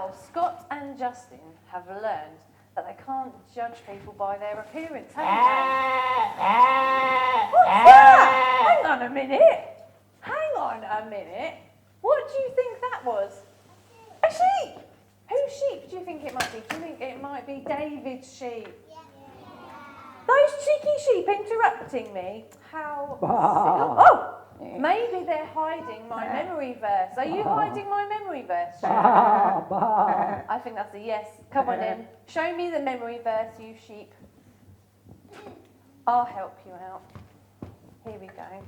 Now, Scott and Justin have learned that they can't judge people by their appearance, haven't they? What's that? Hang on a minute. Hang on a minute. What do you think that was? A sheep. Whose sheep do you think it might be? Do you think it might be David's sheep? Yeah. Those cheeky sheep interrupting me. How silly. Maybe they're hiding my memory verse. Are you hiding my memory verse? I think that's a yes. Come on in. Show me the memory verse, you sheep. I'll help you out. Here we go.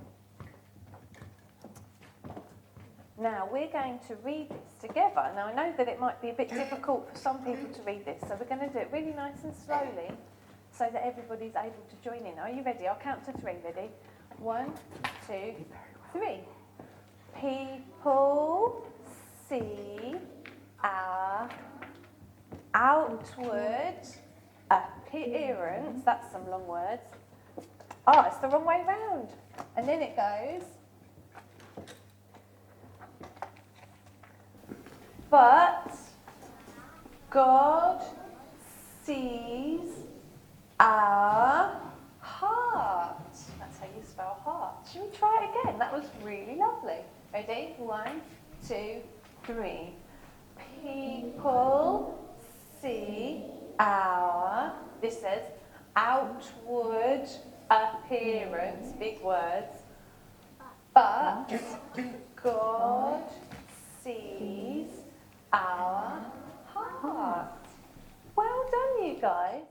Now, we're going to read this together. Now, I know that it might be a bit difficult for some people to read this, so we're going to do it really nice and slowly so that everybody's able to join in. Are you ready? I'll count to 3. Ready? 1, 2, 3. People see our outward appearance. That's some long words. Oh, it's the wrong way round. And then it goes... But God sees our heart. That's how you spell heart. Should we try it again? That was really lovely. Ready? 1, 2, 3. People see our, this says, outward appearance, big words, but God sees our heart. Well done, you guys.